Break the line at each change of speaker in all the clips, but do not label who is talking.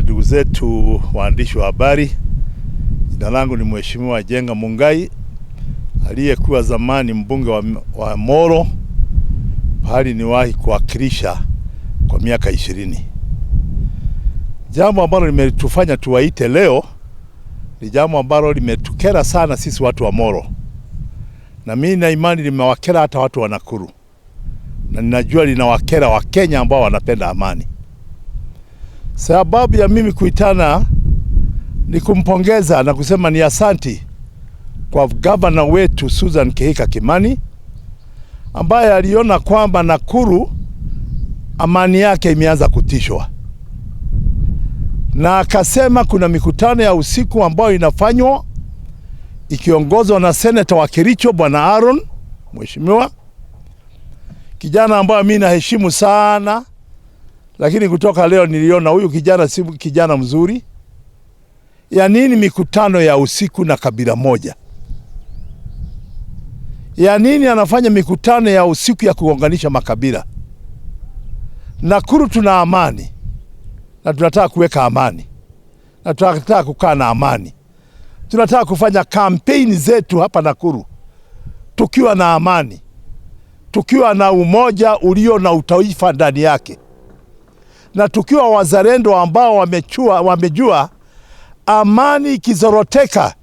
Ndugu zetu waandishi wa habari, jina langu ni Mheshimiwa Jenga Mungai, aliyekuwa zamani mbunge wa Moro, pahali niwahi kuwakilisha kwa miaka 20. Jambo ambalo limetufanya tuwaite leo ni jambo ambalo limetukera sana sisi watu wa Moro, na mimi na imani limewakera hata watu wa Nakuru, na ninajua linawakera wa Kenya ambao wanapenda amani. Sababu ya mimi kuitana ni kumpongeza na kusema ni asanti kwa gavana wetu Susan Kihika Kimani, ambaye aliona kwamba Nakuru amani yake imeanza kutishwa, na akasema kuna mikutano ya usiku ambayo inafanywa ikiongozwa na Senator wa Kericho Bwana Aaron, mheshimiwa kijana ambaye mimi naheshimu sana, lakini kutoka leo niliona huyu kijana si kijana mzuri. Ya nini mikutano ya usiku na kabila moja? Ya nini anafanya mikutano ya usiku ya kuunganisha makabila? Nakuru tuna amani, na tunataka kuweka amani, na tunataka kukaa na amani. Tunataka kufanya kampeni zetu hapa Nakuru tukiwa na amani, tukiwa na umoja ulio na utaifa ndani yake, na tukiwa wazalendo ambao wamejua amani ikizoroteka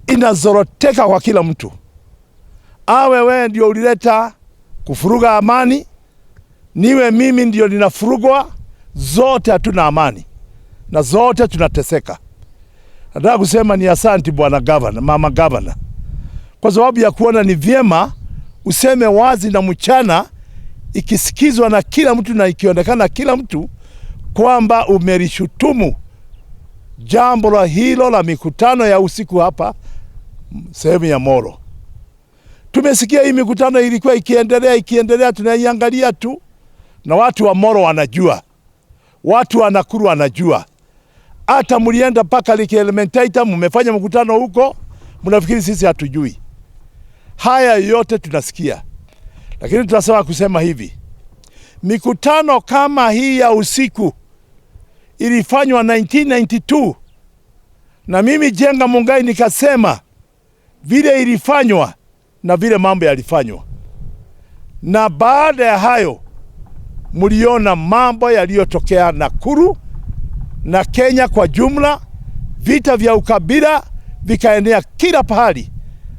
inazoroteka kwa kila mtu. Awe wewe ndio ulileta kufuruga amani, niwe mimi ndio ninafurugwa, zote hatuna amani na zote tunateseka. Nataka kusema ni asanti bwana governor, mama governor, kwa sababu ya kuona ni vyema useme wazi na mchana, ikisikizwa na kila mtu na ikionekana kila mtu kwamba umelishutumu jambo la hilo la mikutano ya usiku hapa sehemu ya Moro. Tumesikia hii mikutano ilikuwa ikiendelea, tunaiangalia tu, na watu wa Moro wanajua, watu wa Nakuru wanajua. Hata mlienda paka Lake Elementaita, mmefanya mkutano huko, mnafikiri sisi hatujui. Haya yote tunasikia, lakini tunasema kusema hivi, mikutano kama hii ya usiku ilifanywa 1992, na mimi Jenga Mungai nikasema vile ilifanywa na vile mambo yalifanywa, na baada ya hayo mliona mambo yaliyotokea Nakuru na Kenya kwa jumla. Vita vya ukabila vikaenea kila pahali,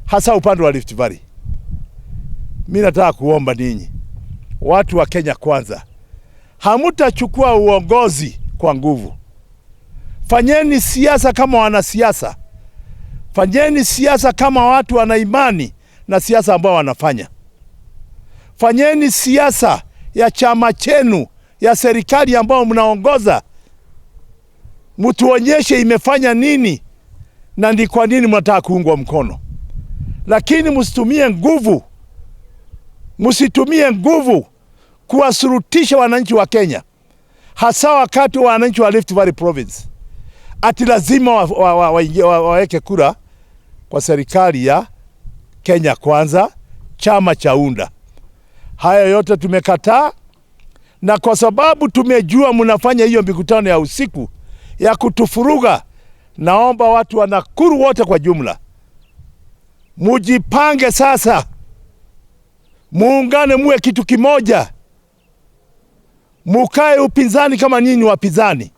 hasa upande wa Rift Valley. Mimi nataka kuomba ninyi watu wa Kenya kwanza, hamutachukua uongozi kwa nguvu. Fanyeni siasa kama wanasiasa, fanyeni siasa kama watu wana imani na siasa ambao wanafanya. Fanyeni siasa ya chama chenu, ya serikali ambao mnaongoza, mtuonyeshe imefanya nini na ndi kwa nini mnataka kuungwa mkono. Lakini msitumie nguvu kuwasurutisha wananchi wa Kenya, hasa wakati wa wananchi wa Rift Valley Province ati lazima waweke kura kwa serikali ya Kenya Kwanza, chama cha UNDA. Haya yote tumekataa, na kwa sababu tumejua mnafanya hiyo mikutano ya usiku ya kutufuruga, naomba watu wa Nakuru wote kwa jumla mujipange sasa, muungane, muwe kitu kimoja, mukae upinzani kama nyinyi wapinzani.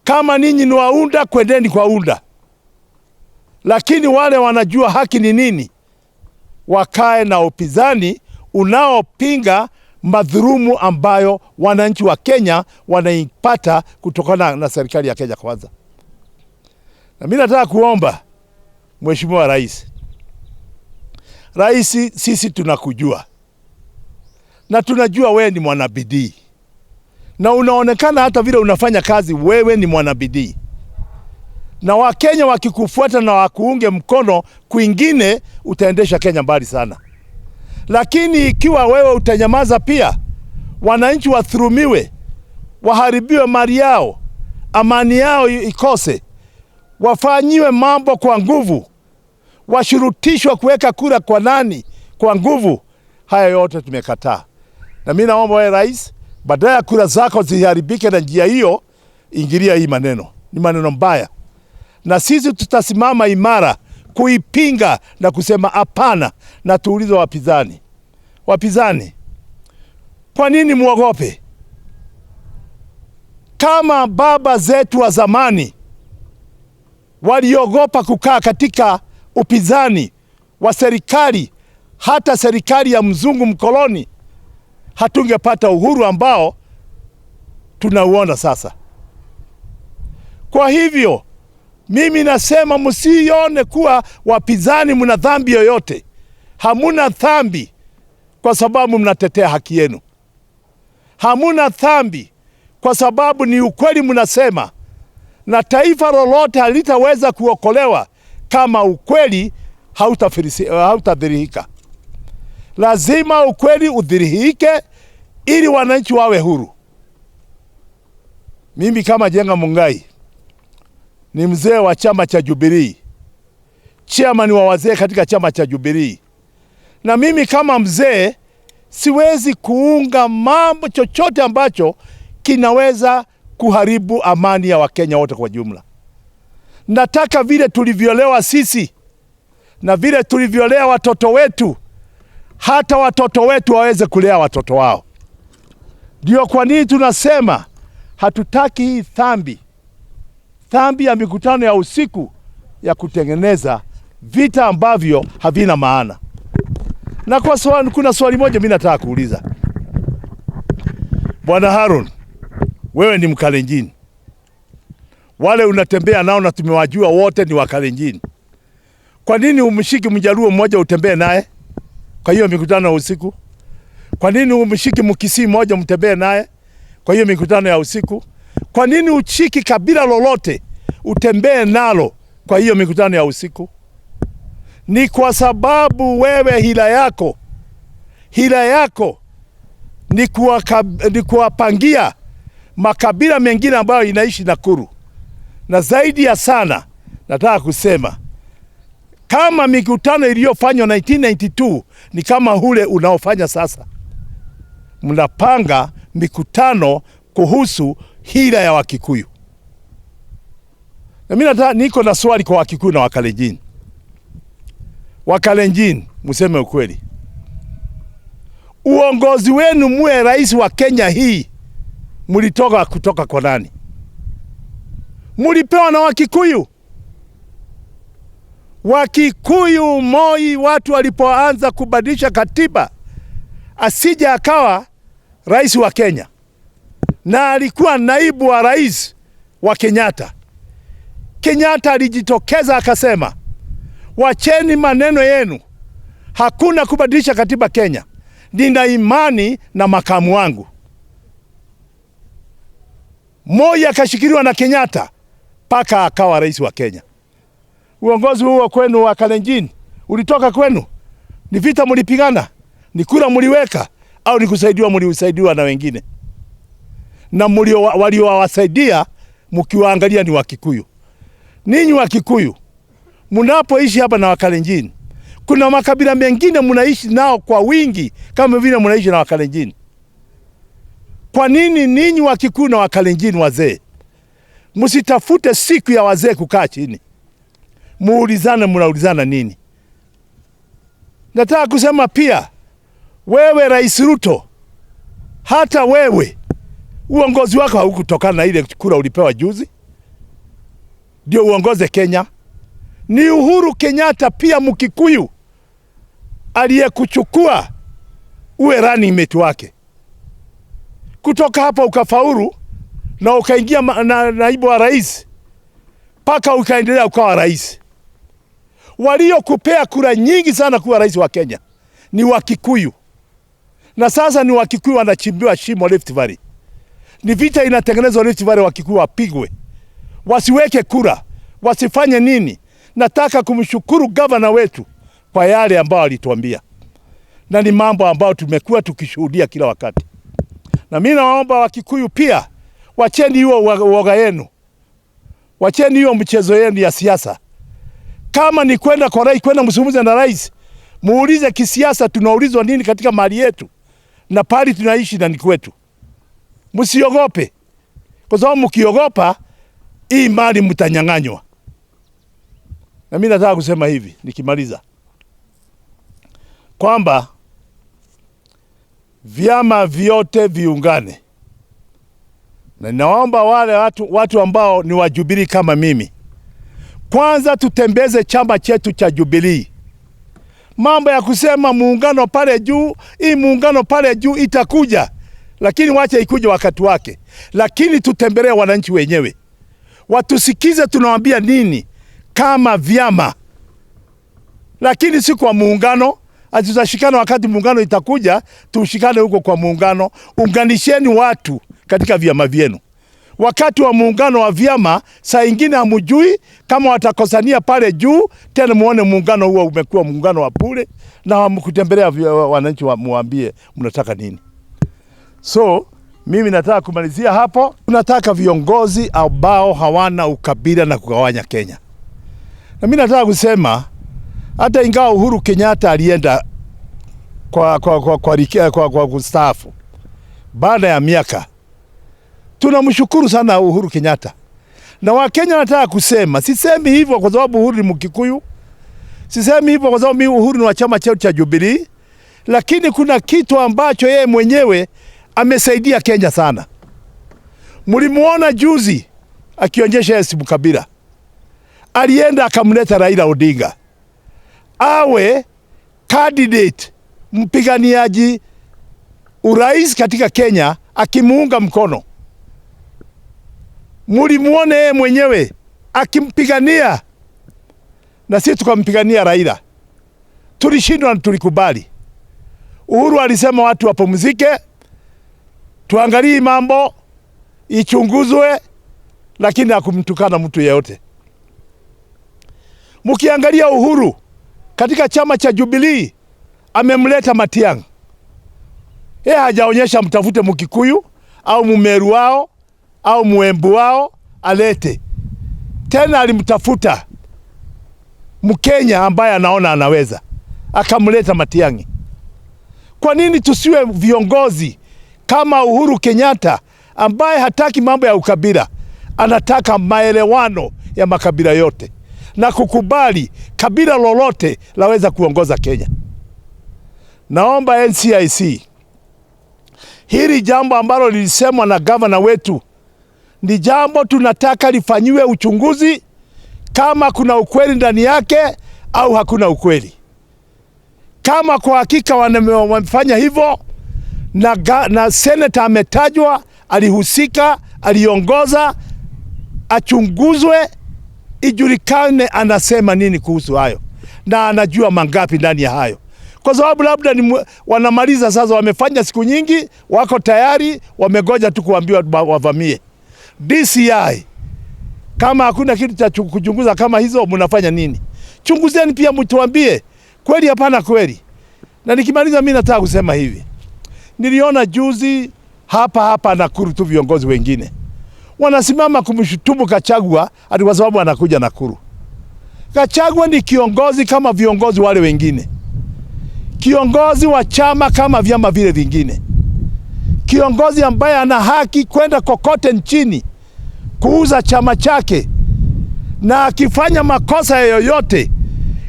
Kama ninyi ni wa UNDA, kwendeni kwa UNDA, lakini wale wanajua haki ni nini wakae na upinzani unaopinga madhulumu ambayo wananchi wa Kenya wanaipata kutokana na serikali ya Kenya Kwanza. Na mimi nataka kuomba Mheshimiwa Rais, sisi tunakujua na tunajua wewe ni mwanabidii, na unaonekana hata vile unafanya kazi, wewe ni mwanabidii, na Wakenya wakikufuata na wakuunge mkono kwingine, utaendesha Kenya mbali sana. Lakini ikiwa wewe utanyamaza pia, wananchi wathurumiwe, waharibiwe mali yao, amani yao ikose, wafanyiwe mambo kwa nguvu, washurutishwa kuweka kura kwa nani kwa nguvu, haya yote tumekataa. Na mimi naomba wewe Rais, badala ya kura zako ziharibike na njia hiyo, ingilia hii maneno. Ni maneno mbaya, na sisi tutasimama imara kuipinga na kusema hapana. Na tuulize wapinzani, kwa nini muogope? Kama baba zetu wa zamani waliogopa kukaa katika upinzani wa serikali, hata serikali ya mzungu mkoloni, hatungepata uhuru ambao tunauona sasa. Kwa hivyo mimi nasema msione kuwa wapinzani mna dhambi yoyote. Hamuna dhambi kwa sababu mnatetea haki yenu. Hamuna dhambi kwa sababu ni ukweli mnasema, na taifa lolote halitaweza kuokolewa kama ukweli hautadhihirika. Lazima ukweli udhihirike ili wananchi wawe huru. Mimi kama Jenga Mungai ni mzee wa chama cha Jubilee, chairman wa wazee katika chama cha Jubilee, na mimi kama mzee siwezi kuunga mambo chochote ambacho kinaweza kuharibu amani ya Wakenya wote kwa jumla. Nataka vile tulivyolewa sisi na vile tulivyolea watoto wetu, hata watoto wetu waweze kulea watoto wao. Ndio kwa nini tunasema hatutaki hii dhambi ya mikutano ya usiku ya kutengeneza vita ambavyo havina maana. Na kuna swali moja mimi nataka kuuliza. Bwana Haron, wewe ni Mkalenjin. Wale unatembea nao na tumewajua wote ni Wakalenjin. Kwa nini umshiki Mjaluo mmoja utembee naye kwa hiyo mikutano ya usiku? Kwa nini umshiki Mkisii mmoja mtembee naye kwa hiyo mikutano ya usiku? Kwa nini uchiki kabila lolote utembee nalo kwa hiyo mikutano ya usiku? Ni kwa sababu wewe hila yako ni kuwapangia makabila mengine ambayo inaishi Nakuru. Na zaidi ya sana nataka kusema, kama mikutano iliyofanywa 1992 ni kama ule unaofanya sasa, mnapanga mikutano kuhusu hila ya Wakikuyu. Na mimi niko na swali kwa Wakikuyu na Wakalenjin. Wakalenjin, museme ukweli. Uongozi wenu muwe rais wa Kenya hii kutoka kwa nani? Mulipewa na Wakikuyu. Wakikuyu Moi, watu walipoanza kubadilisha katiba asije akawa rais wa Kenya, na alikuwa naibu wa rais wa Kenyatta. Kenyatta alijitokeza akasema, wacheni maneno yenu, hakuna kubadilisha katiba Kenya, nina imani na makamu wangu. Moi akashikiliwa na Kenyatta paka akawa rais wa Kenya. Uongozi huo kwenu wa Kalenjin ulitoka kwenu? Ni vita mlipigana? Ni kura mliweka? Au ni mliusaidiwa na wengine? Na waliowasaidia mkiwaangalia ni Wakikuyu. Ninyi Wakikuyu mnapoishi hapa na Wakalenjin, kuna makabila mengine mnaishi nao kwa wingi kama vile mnaishi na Wakalenjin. Kwa nini ninyi Wakikuyu na Wakalenjin wazee msitafute siku ya wazee kukaa chini mnaulizana nini? Nataka kusema pia, wewe Rais Ruto, hata wewe uongozi wako haukutokana na ile kura ulipewa juzi ndio uongoze Kenya. Ni Uhuru Kenyatta pia Mkikuyu aliyekuchukua uwe running mate wake. Kutoka hapa ukafaulu na ukaingia naibu wa rais paka ukaendelea ukawa rais. Waliokupea kura nyingi sana kuwa rais wa Kenya ni Wakikuyu. Na sasa ni Wakikuyu wanachimbiwa shimo Rift Valley. Ni vita inatengenezwa Rift Valley, Wakikuyu wapigwe. Wasiweke kura, wasifanye nini? Nataka kumshukuru gavana wetu kwa yale ambao alituambia. Na ni mambo ambao tumekuwa tukishuhudia kila wakati. Na mimi naomba Wakikuyu pia wacheni hiyo uoga yenu. Wacheni hiyo mchezo yenu ya siasa. Kama ni kwenda kwa rais, kwenda msumuze na rais, muulize kisiasa tunaulizwa nini katika mali yetu na pali tunaishi na ni kwetu. Msiogope. kwa sababu mkiogopa hii mali mtanyang'anywa. Na mimi nataka kusema hivi nikimaliza, kwamba vyama vyote viungane, na naomba wale watu ambao ni wa Jubilee kama mimi, kwanza tutembeze chama chetu cha Jubilee. Mambo ya kusema muungano pale juu, hii muungano pale juu itakuja, lakini wacha ikuje wakati wake. Lakini tutembelee wananchi wenyewe, watusikize tunawaambia nini kama vyama, lakini si kwa muungano. Atutashikana wakati muungano itakuja, tushikane huko kwa muungano. Unganisheni watu katika vyama vyenu. Wakati wa muungano wa vyama, saa ingine hamujui kama watakosania pale juu, tena muone muungano huo umekuwa muungano wa bure, na mkutembelea wananchi muambie mnataka nini. So mimi nataka kumalizia hapo. Tunataka viongozi ambao hawana ukabila na kugawanya Kenya. Na mimi nataka kusema hata ingawa Uhuru Kenyatta alienda kwa kustaafu baada ya miaka, tunamshukuru sana Uhuru Kenyatta. Na Wakenya nataka kusema, sisemi hivyo kwa sababu Uhuru ni Mkikuyu, sisemi hivyo kwa sababu Uhuru ni wa chama chetu cha Jubilee, lakini kuna kitu ambacho yeye mwenyewe amesaidia Kenya sana. Mlimuona juzi akionyesha Yesu Kabila, alienda akamleta Raila Odinga awe candidate, mpiganiaji urais katika Kenya, akimuunga mkono. Mulimuone yeye mwenyewe akimpigania, na sisi tukampigania Raila. Tulishindwa na tulikubali. Uhuru alisema watu wapumzike, tuangalie mambo ichunguzwe, lakini hakumtukana mtu yeyote. Mkiangalia Uhuru katika chama cha Jubilee, amemleta Matiang'i. Yeye hajaonyesha mtafute Mkikuyu au Mumeru wao au Muembu wao alete. Tena alimtafuta Mkenya ambaye anaona anaweza, akamleta Matiang'i. Kwa nini tusiwe viongozi kama Uhuru Kenyatta ambaye hataki mambo ya ukabila, anataka maelewano ya makabila yote na kukubali kabila lolote laweza kuongoza Kenya? Naomba NCIC, hili jambo ambalo lilisemwa na gavana wetu ni jambo tunataka lifanyiwe uchunguzi, kama kuna ukweli ndani yake au hakuna ukweli. Kama kwa hakika wamefanya hivyo na senator ametajwa, alihusika, aliongoza, achunguzwe, ijulikane anasema nini kuhusu hayo na anajua mangapi ndani ya hayo. Kwa sababu labda wanamaliza sasa, wamefanya siku nyingi, wako tayari, wamegoja tu kuambiwa wavamie. DCI, kama hakuna kitu cha kuchunguza kama hizo, mnafanya nini? Chunguzeni pia, mtuambie kweli hapana kweli. Na nikimaliza, mimi nataka kusema hivi, niliona juzi hapa Nakuru tu viongozi wengine wanasimama kumshutumu Gachagua ati kwa sababu anakuja Nakuru. Gachagua ni kiongozi kama viongozi wale wengine, kiongozi wa chama kama vyama vile vingine, kiongozi ambaye ana haki kwenda kokote nchini kuuza chama chake, na akifanya makosa yoyote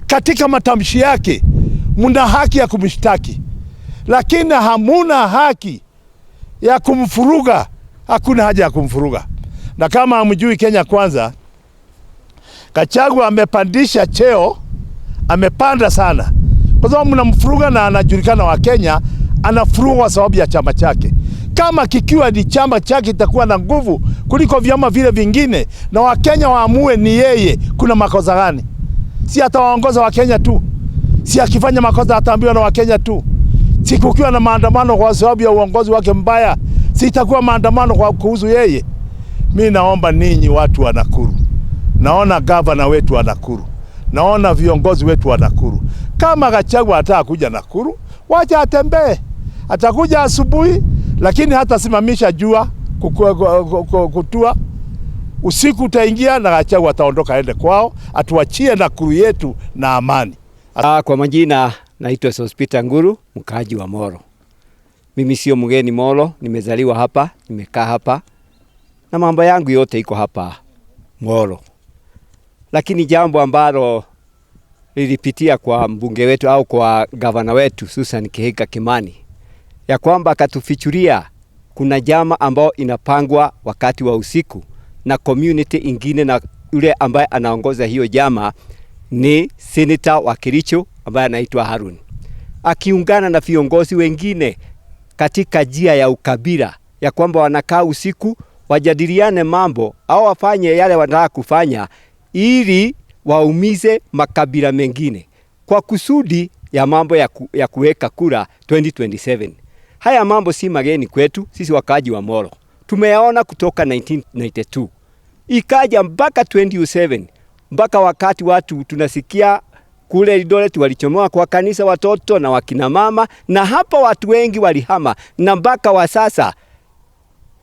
katika matamshi yake, muna haki ya kumshtaki, lakini hamuna haki ya kumfuruga. Hakuna haja ya kumfuruga. Na kama hamjui Kenya Kwanza, Gachagua amepandisha cheo, amepanda sana, kwa sababu mnamfuruga na anajulikana wa Kenya, anafuruga kwa sababu ya chama chake. Kama kikiwa ni chama chake itakuwa na nguvu kuliko vyama vile vingine, na Wakenya waamue ni yeye kuna makosa gani. Si atawaongoza Wakenya tu, si akifanya makosa ataambiwa na Wakenya tu. Si kukiwa na maandamano kwa sababu ya uongozi wake mbaya, si itakuwa maandamano kwa kuhusu yeye. Mimi naomba ninyi watu wa Nakuru, naona gavana wetu wa Nakuru, naona viongozi wetu wa Nakuru, kama Gachagua ataka kuja Nakuru, wacha atembee. Atakuja asubuhi, lakini hata simamisha jua kutua. Usiku utaingia na Gachagua ataondoka aende kwao, atuachie Nakuru yetu na amani.
Kwa majina naitwa Sospeter Nguru, mkaaji wa Molo. Mimi sio mgeni Molo, nimezaliwa hapa, nimekaa hapa na mambo yangu yote iko hapa Molo. Lakini jambo ambalo lilipitia kwa mbunge wetu au kwa gavana wetu Susan Kihika Kimani, ya kwamba akatufichuria kuna jama ambao inapangwa wakati wa usiku na community ingine, na yule ambaye anaongoza hiyo jama ni senator wa Kericho ambaye anaitwa Harun, akiungana na viongozi wengine katika njia ya ukabila, ya kwamba wanakaa usiku wajadiliane mambo au wafanye yale wanataka kufanya ili waumize makabila mengine kwa kusudi ya mambo ya kuweka kura 2027. Haya mambo si mageni kwetu sisi wakaaji wa Molo. Tumeyaona kutoka 1992. Ikaja mpaka 2007, mpaka wakati watu tunasikia kule Eldoret walichomoa kwa kanisa watoto na wakina mama, na hapa watu wengi walihama, na mpaka wa sasa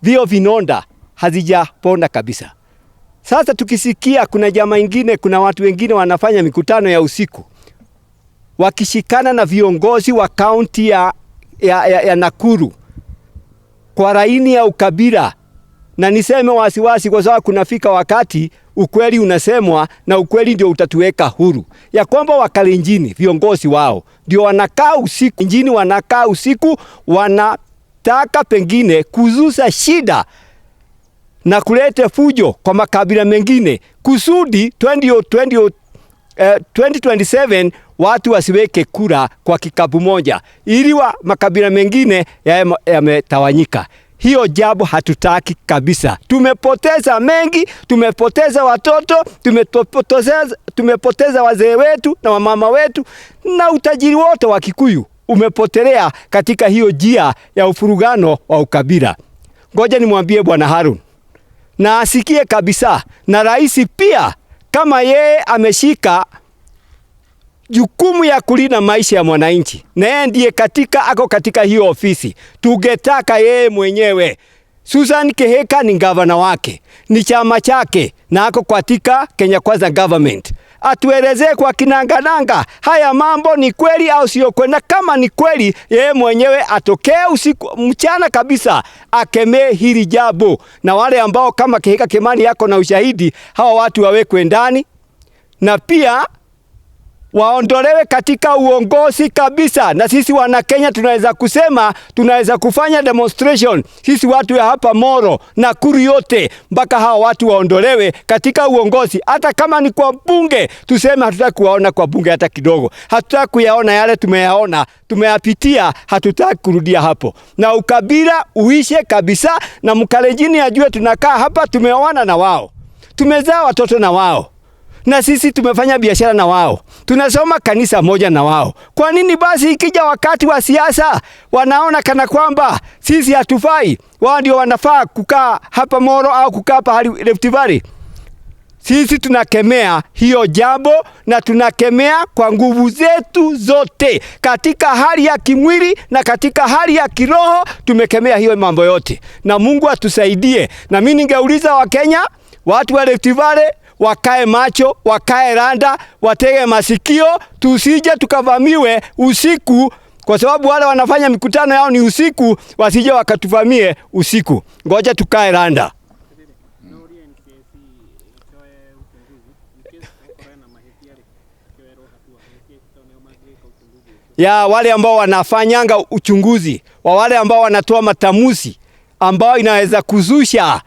vio vinonda hazijapona kabisa. Sasa tukisikia kuna jamaa ingine, kuna watu wengine wanafanya mikutano ya usiku wakishikana na viongozi wa kaunti ya Nakuru kwa laini ya ukabila, na niseme wasiwasi kwa sababu kunafika wakati ukweli unasemwa na ukweli ndio utatuweka huru, ya kwamba Wakalenjini viongozi wao ndio wanakaa usiku, njini wanakaa usiku, wanataka pengine kuzusha shida na kulete fujo kwa makabila mengine kusudi 2027 watu wasiweke kura kwa kikapu moja ili makabila mengine yametawanyika. Hiyo jambo hatutaki kabisa. Tumepoteza mengi, tumepoteza watoto, tumepoteza wazee wetu na wamama wetu, na utajiri wote wa Kikuyu umepotelea katika hiyo njia ya ufurugano wa ukabila. Ngoja nimwambie Bwana Harun na asikie kabisa, na rais pia, kama yeye ameshika jukumu ya kulinda maisha ya mwananchi, na yeye ndiye ako katika hiyo ofisi, tungetaka yeye mwenyewe, Susan Kihika ni gavana wake, ni chama chake, na ako katika Kenya Kwanza government, atuelezee kwa kinangananga haya mambo ni kweli au sio kweli. Kama ni kweli, yeye mwenyewe atokee usiku mchana kabisa akemee hili jambo, na wale ambao kama Kihika Kimani yako na ushahidi, hawa watu wawekwe ndani na pia waondolewe katika uongozi kabisa. Na sisi wana Kenya tunaweza kusema, tunaweza kufanya demonstration, sisi watu ya hapa Molo na Nakuru yote, mpaka hawa watu waondolewe katika uongozi. Hata kama ni kwa bunge, tuseme hatutaki kuwaona kwa bunge hata kidogo. Hatutaki kuyaona yale tumeyaona, tumeyapitia, hatutaki kurudia hapo. Na ukabila uishe kabisa, na Mkalenjini ajue tunakaa hapa, tumeoana na wao, tumezaa watoto na wao, na sisi tumefanya biashara na wao, tunasoma kanisa moja na wao. Kwa nini basi ikija wakati wa siasa wanaona kana kwamba sisi hatufai, wao ndio wanafaa kukaa hapa Molo au kukaa pahali Rift Valley? Sisi tunakemea hiyo jambo, na tunakemea kwa nguvu zetu zote, katika hali ya kimwili na katika hali ya kiroho. Tumekemea hiyo mambo yote, na Mungu atusaidie. Na mimi ningeuliza Wakenya, watu wa Rift Valley, wakae macho, wakae randa, watege masikio, tusije tukavamiwe usiku, kwa sababu wale wanafanya mikutano yao ni usiku, wasije wakatuvamie usiku. Ngoja tukae randa. Ya wale ambao wanafanyanga uchunguzi, wa wale ambao wanatoa matamuzi ambao inaweza kuzusha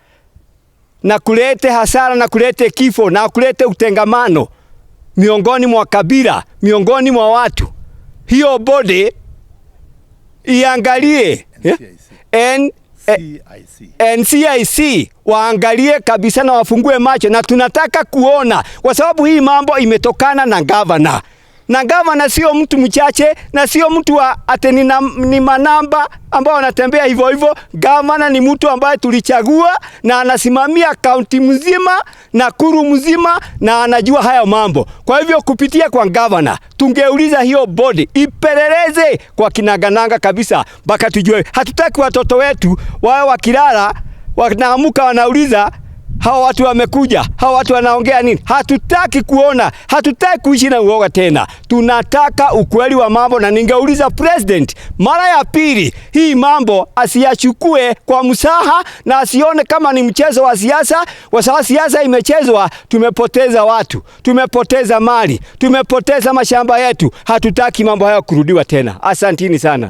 na kulete hasara na kulete kifo na kulete utengamano miongoni mwa kabila, miongoni mwa watu. Hiyo body iangalie NCIC waangalie kabisa na wafungue macho, na tunataka kuona, kwa sababu hii mambo imetokana na governor. Na gavana sio mtu mchache, na sio mtu wa ni manamba ambao wanatembea hivyo hivyo. Gavana ni mtu ambaye tulichagua, na anasimamia kaunti mzima, Nakuru mzima, na anajua haya mambo. Kwa hivyo kupitia kwa gavana, tungeuliza hiyo body ipeleleze kwa kinagananga kabisa, mpaka tujue. Hatutaki watoto wetu wao wakilala wanaamuka wanauliza hawa watu wamekuja, hawa watu wanaongea nini? Hatutaki kuona, hatutaki kuishi na uoga tena. Tunataka ukweli wa mambo, na ningeuliza president mara ya pili, hii mambo asiyachukue kwa msaha na asione kama ni mchezo wa siasa. Kwa sababu siasa imechezwa, tumepoteza watu, tumepoteza mali, tumepoteza mashamba yetu. Hatutaki mambo haya kurudiwa tena. Asanteni sana.